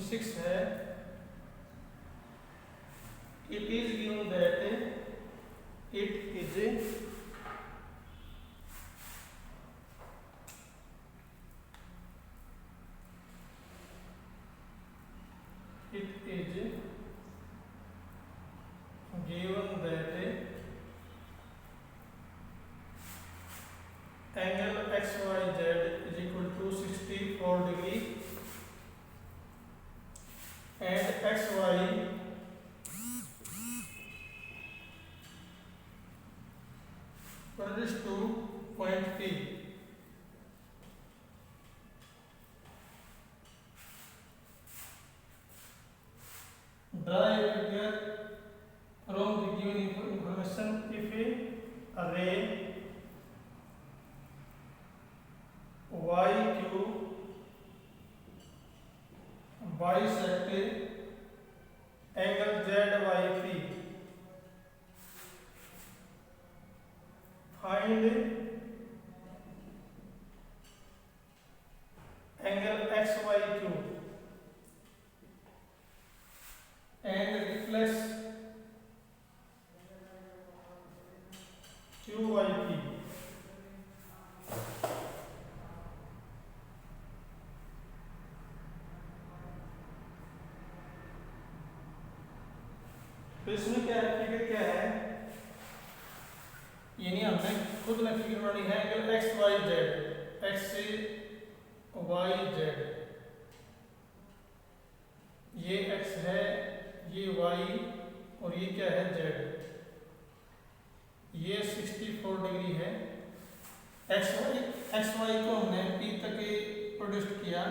6 है, it is given that it is given that angle XYZ is equal to 64 degree and XY corresponds to point P. Draw a figure from the given information. If a ray YQ bisect angle ZYP, find angle XYQ and reflex QYP. तो इसमें क्या है, figure क्या है, यानी हमने खुद ने फिगर बनानी है angle X Y Z, X Y Z, ये एक्स है, ये वाई और ये क्या है जेड, ये 64 डिग्री है। एक्स वाई को हमने पी तक प्रोड्यूस किया।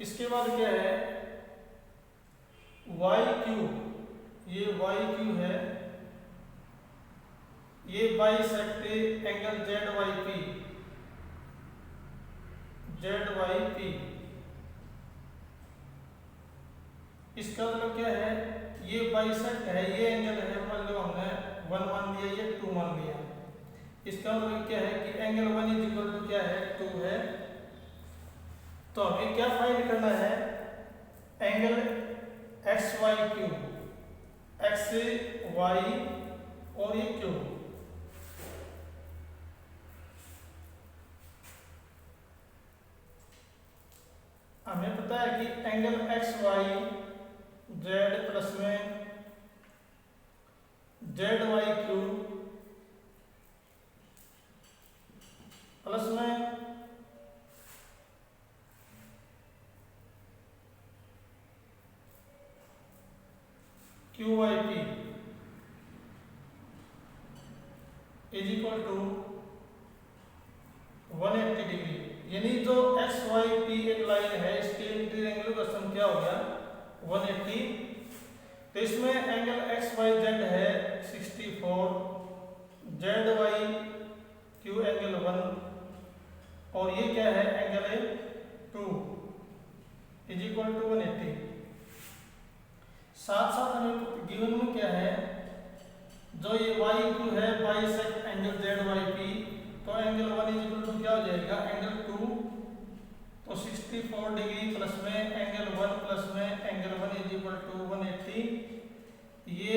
इसके बाद क्या है, वाई क्यू, ये वाई क्यू है, ये bisect angle Z Y P, Z Y P. इसका मतलब क्या है, ये बाइसेक्ट है, ये एंगल है, मान लो हमने 1 मान लिया, ये 2 मान लिया। इसका मतलब क्या है कि एंगल 1 इज इक्वल टू क्या है, 2 है। तो हमें क्या फाइंड करना है, angle X Y Q, X Y और ये क्यू। हमें पता है कि angle X Y Z plus में जेड वाई क्यू प्लस में Q Y P is equal to 180 degree. यानी जो एक्स वाई पी एक लाइन है, इसके इंटीरियर का सम क्या हो गया, 180। तो इसमें एंगल एक्स वाई जेड है 64, जेड वाई क्यू एंगल 1 और ये क्या है एंगल 2 इज इक्वल टू 180। साथ साथ हमें गिवन में क्या है, जो ये वाई क्यू है bisect angle Z Y P, तो एंगल 1 इज इक्वल टू क्या हो जाएगा, एंगल 2। तो 64 डिग्री प्लस में एंगल 1 प्लस में एंगल 1 इज इक्वल टू 180। ये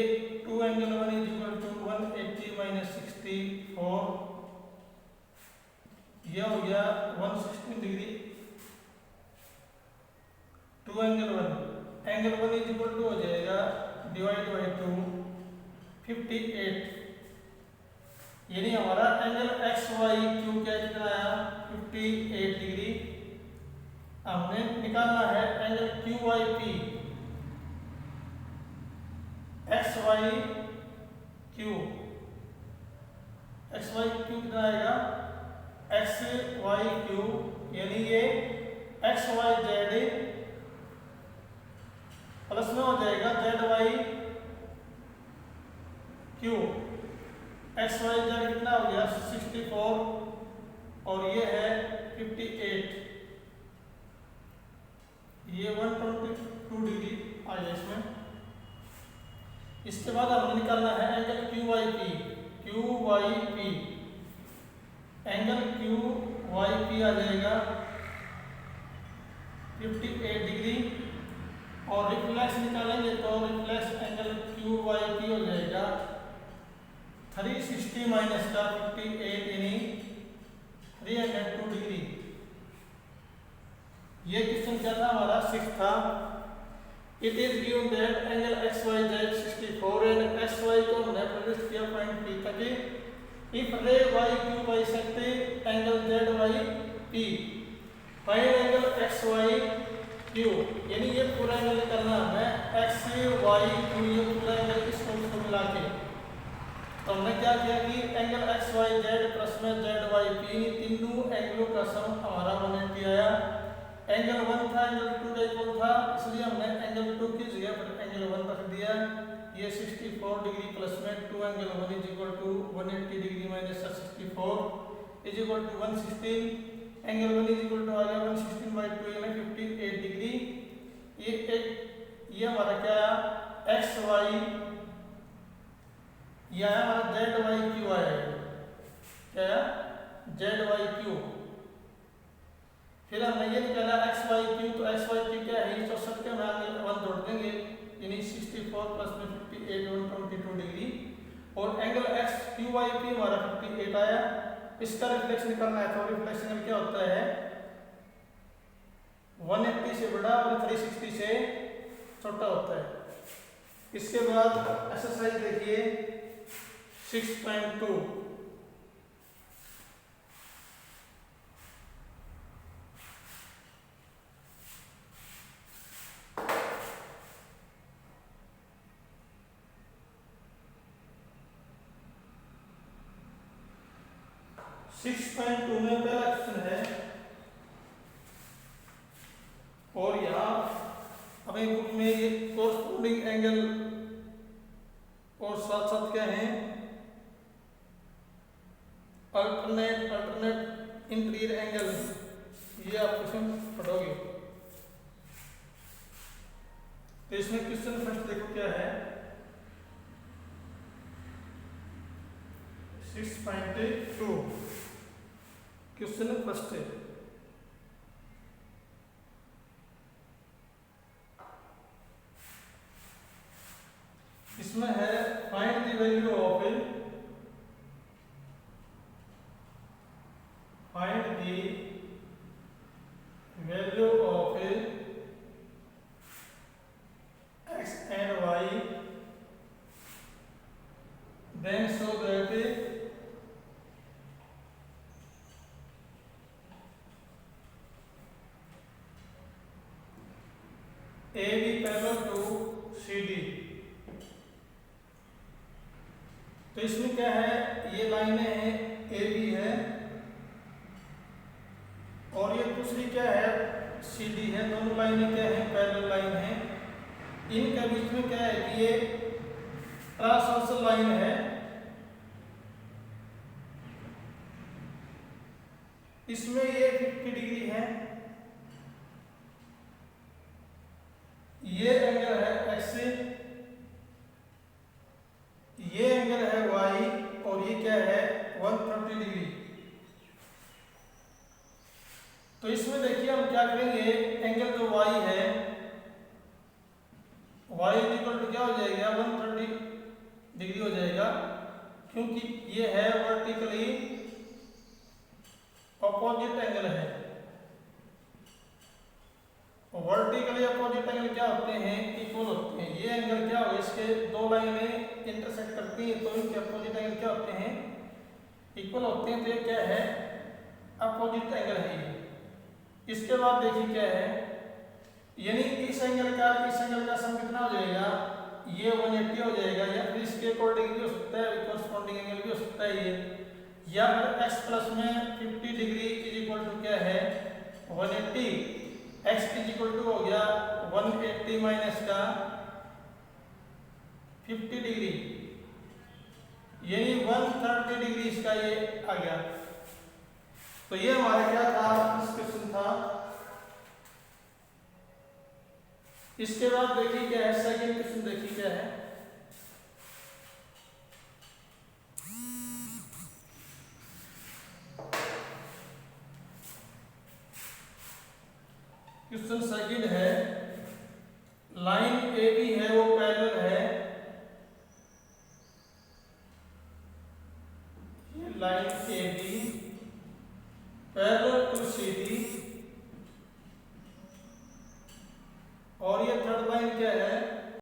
2 angle 1 is equal to 180 minus 64, यह हो गया 116 degree. 2 angle 1 is equal to हो जाएगा डिवाइड बाई 2, 58। यानी हमारा एंगल एक्स वाई क्यू क्या कितना आया, 58 डिग्री। हमने निकालना है angle Q Y P, X Y Q, X Y Q कितना आएगा, एक्स वाई क्यू, यानी ये एक्स वाई जेड प्लस में हो जाएगा Z Y Q. X Y Z कितना हो गया 64 और ये है 58, ये 122 डिग्री आ गया इसमें। इसके बाद हमें निकालना है angle Q Y P, Q Y P, angle Q Y P आ जाएगा 58 डिग्री और रिफ्लेक्स निकालेंगे तो reflex angle Q Y P हो जाएगा 360 माइनस का 58 यानी 302 डिग्री। ये क्वेश्चन क्या था हमारा 6 था। It is given that angle X Y Z 64 and X Y को हमने प्रोड्यूस किया पॉइंट पी तक। If ray Y Q bisect angle Z Y P find angle X Y Q, यानी ये पूरा एंगल करना है एक्स वाई क्यू, ये पूरा एंगल इसको मिला के। तो हमने क्या किया कि angle X Y Z plus में जेड वाई पी तीनों एंगलों का सम हमारा 180 आया। एंगल 1 था, एंगल 2 का इक्वल था, इसलिए हमने एंगल 2 की जगह पर एंगल 1 रख दिया। ये 64 डिग्री प्लस में 2 angle 1 is equal to 180 degree minus 64 is equal to 116। Angle 1 is equal to आ गया 116 बाई 2 यानी 58 डिग्री। ये हमारा क्या आया एक्स वाई, यह आया हमारा जेड वाई क्यू आया, क्या आया जेड वाई क्यू। फिर हमने ये निकाला एक्स वाई क्यू, तो एक्स वाई क्यू क्या है, तो सबके हम आगे 1 जोड़ देंगे यानी 64 प्लस में 58 122 डिग्री। और angle X Q Y P हमारा 58 आया। इसका रिफ्लेक्शन निकालना है तो रिफ्लेक्शन क्या होता है 180 से बड़ा और 360 से छोटा होता है। इसके बाद एक्सरसाइज देखिए 6.2। में पहला क्वेश्चन है और यहाँ हमें बुक में ये कोरस्पोंडिंग एंगल और साथ साथ क्या है अल्टरनेट इंटीरियर एंगल, ये आप क्वेश्चन पढ़ोगे। तो इसमें क्वेश्चन फर्स्ट देखो क्या है 6.2 क्वेश्चन फर्स्ट है। इसमें है find the value of X and Y then show that AB parallel to CD। तो इसमें क्या है ये लाइनें हैं AB है और ये दूसरी क्या है CD है, दोनों लाइनें क्या है पैरेलल लाइन है। इनके बीच में क्या है कि ये ट्रांसवर्सल लाइन है, इसमें ये 50 डिग्री है, ये एंगल है एक्स, ये एंगल है वाई और ये क्या है 130 डिग्री। तो इसमें देखिए हम क्या करेंगे एंगल जो वाई है वाई इक्वल टू क्या हो जाएगा 130 डिग्री हो जाएगा, क्योंकि ये है वर्टिकली अपोजिट एंगल है। वर्टिकली अपोजिट एंगल क्या होते हैं इक्वल होते हैं। ये एंगल क्या होगा इसके दो लाइनें इंटरसेक्ट करती हैं तो इनके अपोजिट एंगल क्या होते हैं इक्वल होते हैं। तो ये क्या है अपोजिट एंगल है ये। इसके बाद देखिए क्या है यानी इस एंगल का सम कितना हो जाएगा ये 180 हो जाएगा, या फिर इसके अकॉर्डिंग भी हो सकता है कॉरस्पॉन्डिंग एंगल भी हो सकता है ये, या फिर x प्लस में 50 डिग्री इज इक्वल टू क्या है 180, x इज इक्वल टू हो गया 180 माइनस का 50 डिग्री यानी 130 डिग्री इसका ये आ गया। तो ये हमारा क्या था क्वेश्चन था। इसके बाद देखिए क्या है सेकंड क्वेश्चन देखिए क्या है क्वेश्चन सेकंड है लाइन ए बी है वो पैरेलल है, ये line A B parallel to C D, और ये थर्ड लाइन क्या है,